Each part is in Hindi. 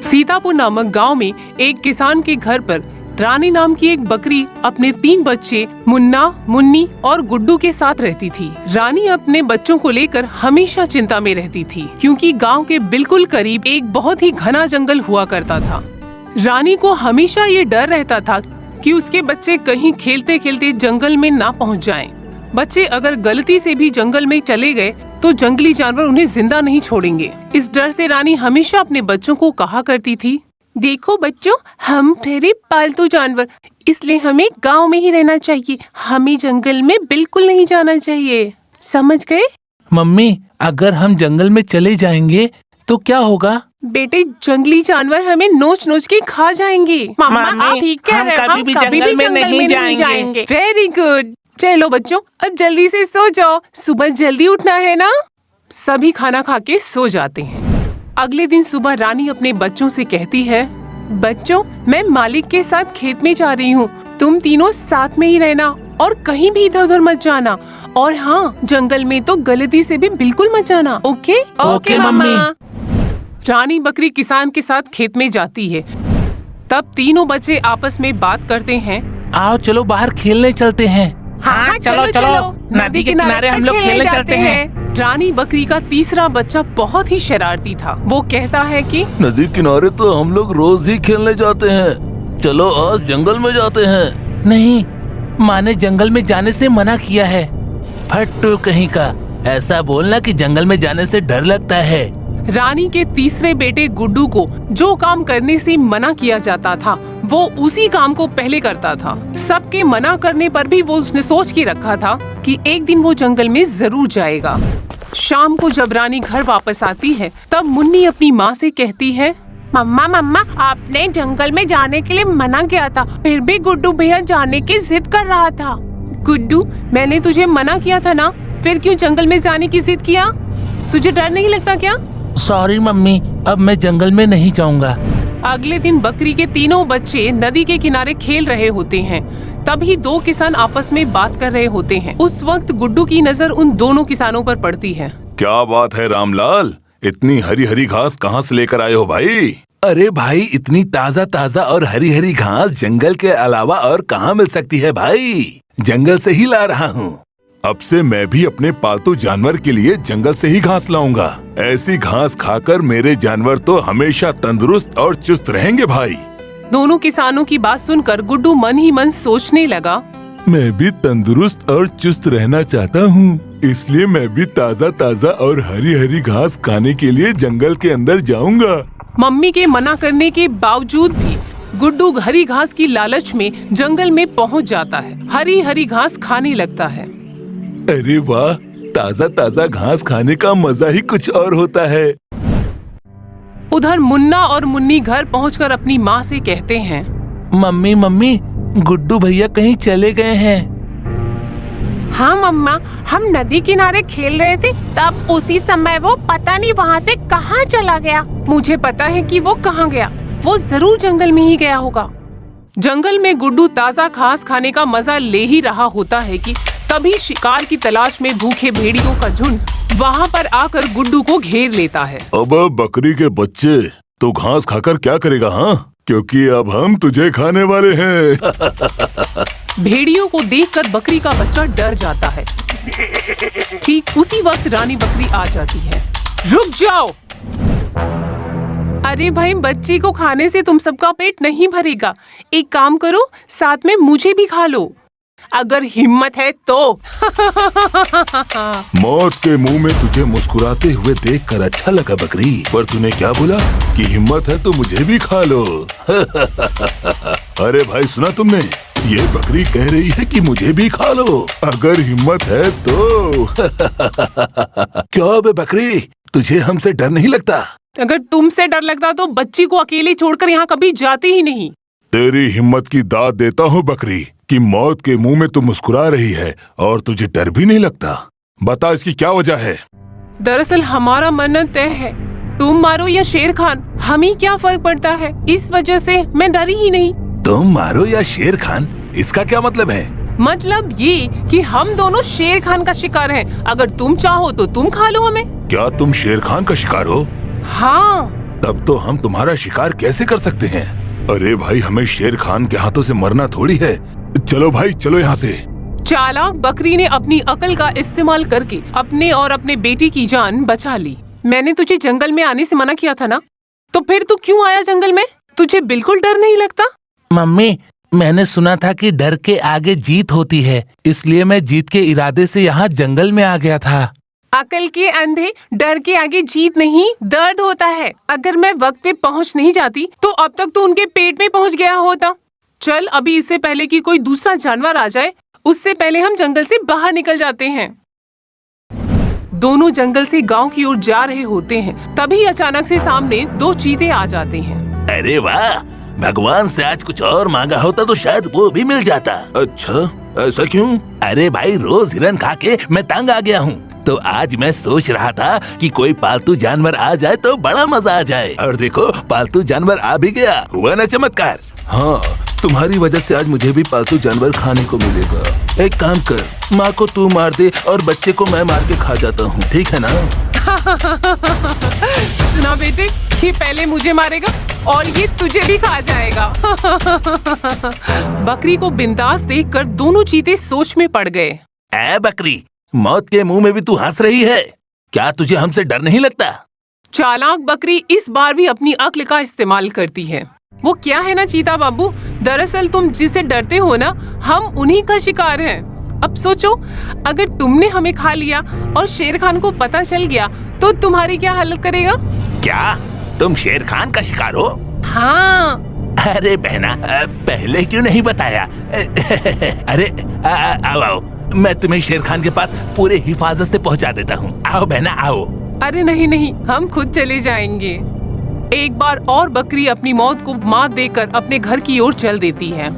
सीतापुर नामक गांव में एक किसान के घर पर रानी नाम की एक बकरी अपने 3 बच्चे मुन्ना, मुन्नी और गुड्डू के साथ रहती थी। रानी अपने बच्चों को लेकर हमेशा चिंता में रहती थी, क्योंकि गांव के बिल्कुल करीब एक बहुत ही घना जंगल हुआ करता था। रानी को हमेशा ये डर रहता था कि उसके बच्चे कहीं खेलते खेलते जंगल में ना पहुंच जाएं। बच्चे अगर गलती से भी जंगल में चले गए तो जंगली जानवर उन्हें जिंदा नहीं छोड़ेंगे। इस डर से रानी हमेशा अपने बच्चों को कहा करती थी, देखो बच्चों, हम ठहरे पालतू जानवर, इसलिए हमें गांव में ही रहना चाहिए। हमें जंगल में बिल्कुल नहीं जाना चाहिए, समझ गए? मम्मी, अगर हम जंगल में चले जाएंगे तो क्या होगा? बेटे, जंगली जानवर हमें नोच नोच के खा जाएंगे। मम्मी, आप ठीक कह रहे हैं, हम कभी भी जंगल में नहीं जाएंगे। Very good. चलो बच्चों, अब जल्दी से सो जाओ, सुबह जल्दी उठना है ना। सभी खाना खा के सो जाते हैं। अगले दिन सुबह रानी अपने बच्चों से कहती है, बच्चों, मैं मालिक के साथ खेत में जा रही हूँ, तुम तीनों साथ में ही रहना और कहीं भी इधर उधर मत जाना। और हाँ, जंगल में तो गलती से भी बिल्कुल मत जाना। ओके? Okay mummy. रानी बकरी किसान के साथ खेत में जाती है। तब तीनों बच्चे आपस में बात करते हैं, आओ चलो बाहर खेलने चलते हैं। हाँ, चलो नदी के किनारे हम लोग खेलने चलते हैं। रानी बकरी का तीसरा बच्चा बहुत ही शरारती था। वो कहता है कि नदी किनारे तो हम लोग रोज ही खेलने जाते हैं, चलो आज जंगल में जाते हैं। नहीं, माँ ने जंगल में जाने से मना किया है। फट्टू कहीं का, ऐसा बोलना कि जंगल में जाने से डर लगता है। रानी के तीसरे बेटे गुड्डू को जो काम करने से मना किया जाता था वो उसी काम को पहले करता था। सबके मना करने पर भी वो उसने सोच के रखा था कि एक दिन वो जंगल में जरूर जाएगा। शाम को जब रानी घर वापस आती है तब मुन्नी अपनी माँ से कहती है, मम्मा, आपने जंगल में जाने के लिए मना किया था, फिर भी गुड्डू भैया जाने की जिद कर रहा था। गुड्डू, मैंने तुझे मना किया था ना, फिर क्यों जंगल में जाने की जिद किया? तुझे डर नहीं लगता क्या? सॉरी मम्मी, अब मैं जंगल में नहीं जाऊंगा। अगले दिन बकरी के तीनों बच्चे नदी के किनारे खेल रहे होते हैं। तभी 2 किसान आपस में बात कर रहे होते हैं। उस वक्त गुड्डू की नजर उन दोनों किसानों पर पड़ती है। क्या बात है रामलाल, इतनी हरी हरी घास कहाँ से लेकर आए हो भाई? अरे भाई, इतनी ताजा ताजा और हरी हरी घास जंगल के अलावा और कहाँ मिल सकती है भाई? जंगल से ही ला रहा हूँ। अब से मैं भी अपने पालतू जानवर के लिए जंगल से ही घास लाऊंगा। ऐसी घास खाकर मेरे जानवर तो हमेशा तंदुरुस्त और चुस्त रहेंगे भाई। दोनों किसानों की बात सुनकर गुड्डू मन ही मन सोचने लगा, मैं भी तंदुरुस्त और चुस्त रहना चाहता हूँ, इसलिए मैं भी ताजा ताजा और हरी हरी घास खाने के लिए जंगल के अंदर जाऊंगा। मम्मी के मना करने के बावजूद भी गुड्डू हरी घास की लालच में जंगल में पहुंच जाता है। हरी हरी घास खाने लगता है। अरे वाह, ताजा ताजा घास खाने का मजा ही कुछ और होता है। उधर मुन्ना और मुन्नी घर पहुंचकर अपनी माँ से कहते हैं, मम्मी, गुड्डू भैया कहीं चले गए हैं। हाँ मम्मा, हम नदी किनारे खेल रहे थे, तब उसी समय वो पता नहीं वहाँ से कहाँ चला गया। मुझे पता है कि वो कहाँ गया, वो जरूर जंगल में ही गया होगा। जंगल में गुड्डू ताजा घास खाने का मजा ले ही रहा होता है कि तभी शिकार की तलाश में भूखे भेड़ियों का झुंड वहाँ पर आकर गुड्डू को घेर लेता है। अब बकरी के बच्चे, तो घास खाकर क्या करेगा? हाँ, क्योंकि अब हम तुझे खाने वाले हैं। भेड़ियों को देखकर बकरी का बच्चा डर जाता है। ठीक उसी वक्त रानी बकरी आ जाती है। रुक जाओ! अरे भाई, बच्चे को खाने से तुम सबका पेट नहीं भरेगा। एक काम करो, साथ में मुझे भी खा लो, अगर हिम्मत है तो। मौत के मुंह में तुझे मुस्कुराते हुए देखकर अच्छा लगा बकरी, पर तूने क्या बोला कि हिम्मत है तो मुझे भी खा लो। अरे भाई, सुना तुमने? ये बकरी कह रही है कि मुझे भी खा लो, अगर हिम्मत है तो। क्यों बे बकरी, तुझे हमसे डर नहीं लगता? अगर तुमसे डर लगता तो बच्ची को अकेले छोड़कर यहाँ कभी जाती ही नहीं। तेरी हिम्मत की दाद देता हूँ बकरी, कि मौत के मुंह में तू मुस्कुरा रही है और तुझे डर भी नहीं लगता। बता, इसकी क्या वजह है? दरअसल हमारा मन्नत तय है, तुम मारो या शेर खान, हमें क्या फर्क पड़ता है, इस वजह से मैं डरी ही नहीं। तुम मारो या शेर खान, इसका क्या मतलब है? मतलब ये कि हम दोनों शेर खान का शिकार हैं। अगर तुम चाहो तो तुम खा लो हमें। क्या तुम शेर खान का शिकार हो? हाँ, तब तो हम तुम्हारा शिकार कैसे कर सकते हैं? अरे भाई, हमें शेर खान के हाथों से मरना थोड़ी है। चलो भाई, चलो यहाँ से। चालाक बकरी ने अपनी अकल का इस्तेमाल करके अपने और अपने बेटे की जान बचा ली। मैंने तुझे जंगल में आने से मना किया था ना, तो फिर तू क्यों आया जंगल में? तुझे बिल्कुल डर नहीं लगता? मम्मी, मैंने सुना था कि डर के आगे जीत होती है, इसलिए मैं जीत के इरादे से यहाँ जंगल में आ गया था। अकल के अंधे, डर के आगे जीत नहीं, दर्द होता है। अगर मैं वक्त पे पहुँच नहीं जाती तो अब तक तो उनके पेट में पहुँच गया होता। चल, अभी इससे पहले कि कोई दूसरा जानवर आ जाए, उससे पहले हम जंगल से बाहर निकल जाते हैं। दोनों जंगल से गांव की ओर जा रहे होते हैं, तभी अचानक से सामने दो चीते आ जाते हैं। अरे वाह, भगवान से आज कुछ और मांगा होता तो शायद वो भी मिल जाता। अच्छा, ऐसा क्यों? अरे भाई, रोज हिरन खा के मैं तंग आ गया हूँ, तो आज मैं सोच रहा था कि कोई पालतू जानवर आ जाए तो बड़ा मजा आ जाए। और देखो, पालतू जानवर आ भी गया। हुआ ना चमत्कार? हाँ, तुम्हारी वजह से आज मुझे भी पालतू जानवर खाने को मिलेगा। एक काम कर, माँ को तू मार दे और बच्चे को मैं मार के खा जाता हूँ, ठीक है ना? सुना बेटे, ये पहले मुझे मारेगा और ये तुझे भी खा जाएगा। बकरी को बिंदास देखकर दोनों चीते सोच में पड़ गए। ऐ बकरी, मौत के मुंह में भी तू हंस रही है, क्या तुझे हमसे डर नहीं लगता? चालाक बकरी इस बार भी अपनी अक्ल का इस्तेमाल करती है। वो क्या है ना चीता बाबू, दरअसल तुम जिसे डरते हो ना, हम उन्हीं का शिकार हैं। अब सोचो, अगर तुमने हमें खा लिया और शेर खान को पता चल गया तो तुम्हारी क्या हालत करेगा? क्या तुम शेर खान का शिकार हो? हाँ। अरे बहना, पहले क्यों नहीं बताया? अरे आओ, मैं तुम्हें शेर खान के पास पूरे हिफाजत से पहुंचा देता हूँ। आओ बहना, आओ। अरे नहीं नहीं, हम खुद चले जाएंगे। एक बार और बकरी अपनी मौत को मात देकर अपने घर की ओर चल देती है।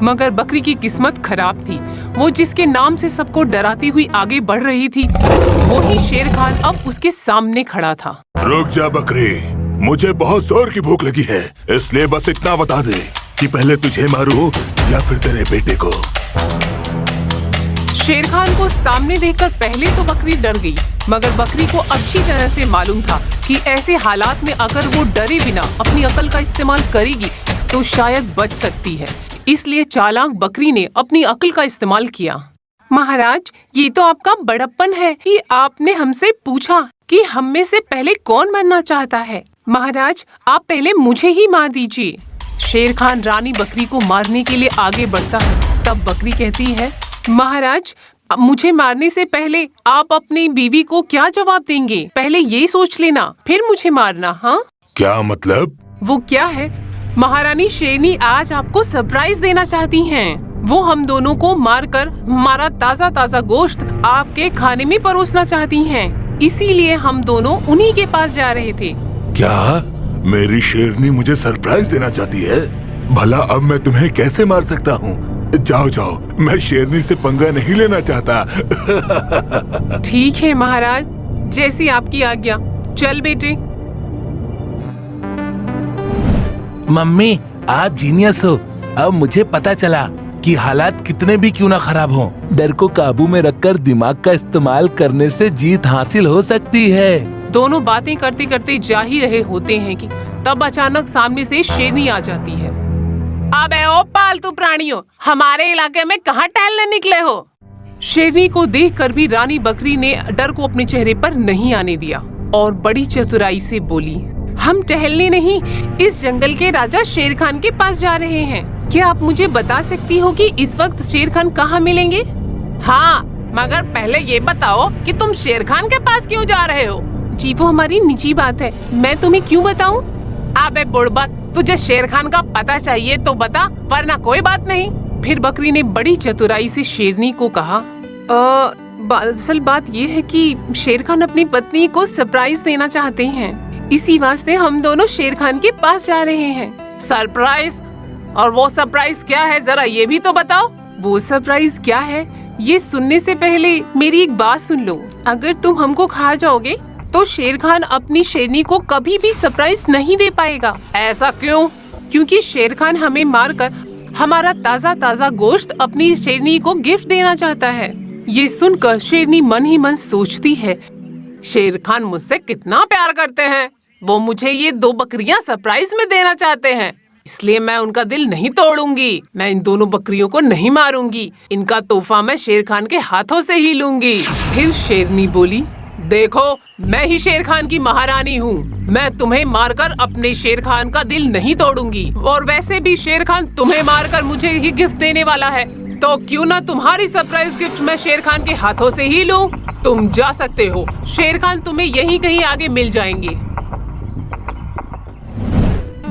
मगर बकरी की किस्मत खराब थी। वो जिसके नाम से सबको डराती हुई आगे बढ़ रही थी, वही शेर खान अब उसके सामने खड़ा था। रुक जा बकरी, मुझे बहुत जोर की भूख लगी है, इसलिए बस इतना बता दे कि पहले तुझे मारूं या फिर तेरे बेटे को। शेर खान को सामने देखकर पहले तो बकरी डर गई, मगर बकरी को अच्छी तरह से मालूम था कि ऐसे हालात में अगर वो डरे बिना अपनी अकल का इस्तेमाल करेगी तो शायद बच सकती है। इसलिए चालाक बकरी ने अपनी अकल का इस्तेमाल किया। महाराज, ये तो आपका बड़प्पन है कि आपने हमसे पूछा कि हम में से पहले कौन मरना चाहता है। महाराज, आप पहले मुझे ही मार दीजिए। शेर खान रानी बकरी को मारने के लिए आगे बढ़ता है। तब बकरी कहती है, महाराज, मुझे मारने से पहले आप अपनी बीवी को क्या जवाब देंगे? पहले ये सोच लेना, फिर मुझे मारना। हाँ, क्या मतलब? वो क्या है? महारानी शेरनी आज आपको सरप्राइज देना चाहती हैं। वो हम दोनों को मारकर हमारा ताज़ा ताज़ा गोश्त आपके खाने में परोसना चाहती हैं। इसीलिए हम दोनों उन्हीं के पास जा रहे थे। क्या मेरी शेरनी मुझे सरप्राइज देना चाहती है? भला अब मैं तुम्हें कैसे मार सकता हूँ? जाओ जाओ, मैं शेरनी से पंगा नहीं लेना चाहता। ठीक है महाराज, जैसी आपकी आज्ञा। चल बेटे। मम्मी, आप जीनियस हो। अब मुझे पता चला कि हालात कितने भी क्यों ना खराब हों, डर को काबू में रखकर दिमाग का इस्तेमाल करने से जीत हासिल हो सकती है। दोनों बातें करते करते जा ही रहे होते हैं कि तब अचानक सामने से शेरनी आ जाती है। अबे ओ पालतू प्राणियों, हमारे इलाके में कहाँ टहलने निकले हो? शेरनी को देखकर भी रानी बकरी ने डर को अपने चेहरे पर नहीं आने दिया और बड़ी चतुराई से बोली, हम टहलने नहीं, इस जंगल के राजा शेर खान के पास जा रहे हैं। क्या आप मुझे बता सकती हो कि इस वक्त शेर खान कहाँ मिलेंगे? हाँ, मगर पहले ये बताओ कि तुम शेर खान के पास क्यों जा रहे हो? जी वो हमारी निजी बात है, मैं तुम्हें क्यों बताऊं? अबे बुड़बक, तुझे शेर खान का पता चाहिए तो बता, वरना कोई बात नहीं। फिर बकरी ने बड़ी चतुराई से शेरनी को कहा, असल बात ये है कि शेर खान अपनी पत्नी को सरप्राइज देना चाहते हैं, इसी वास्ते हम दोनों शेर खान के पास जा रहे हैं। सरप्राइज? और वो सरप्राइज क्या है, जरा ये भी तो बताओ। वो सरप्राइज क्या है, ये सुनने से पहले मेरी एक बात सुन लो। अगर तुम हमको खा जाओगे तो शेर खान अपनी शेरनी को कभी भी सरप्राइज नहीं दे पाएगा। ऐसा क्यों? क्योंकि शेर खान हमें मारकर हमारा ताज़ा ताज़ा गोश्त अपनी शेरनी को गिफ्ट देना चाहता है। ये सुनकर शेरनी मन ही मन सोचती है, शेर खान मुझसे कितना प्यार करते हैं, वो मुझे ये 2 बकरियां सरप्राइज में देना चाहते हैं, इसलिए मैं उनका दिल नहीं तोड़ूंगी। मैं इन दोनों बकरियों को नहीं मारूंगी। इनका तोहफा मैं शेर खान के हाथों से ही लूंगी। फिर शेरनी बोली, देखो, मैं ही शेर खान की महारानी हूँ। मैं तुम्हें मारकर अपने शेर खान का दिल नहीं तोड़ूंगी, और वैसे भी शेर खान तुम्हें मारकर मुझे ही गिफ्ट देने वाला है, तो क्यों ना तुम्हारी सरप्राइज गिफ्ट मैं शेर खान के हाथों से ही लूं। तुम जा सकते हो, शेर खान तुम्हें यहीं कहीं आगे मिल जाएंगे।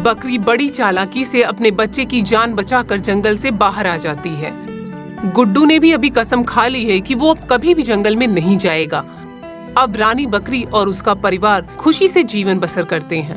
बकरी बड़ी चालाकी से अपने बच्चे की जान बचाकर जंगल से बाहर आ जाती है। गुड्डू ने भी अभी कसम खा ली है कि वो अब कभी भी जंगल में नहीं जाएगा। अब रानी बकरी और उसका परिवार खुशी से जीवन बसर करते हैं।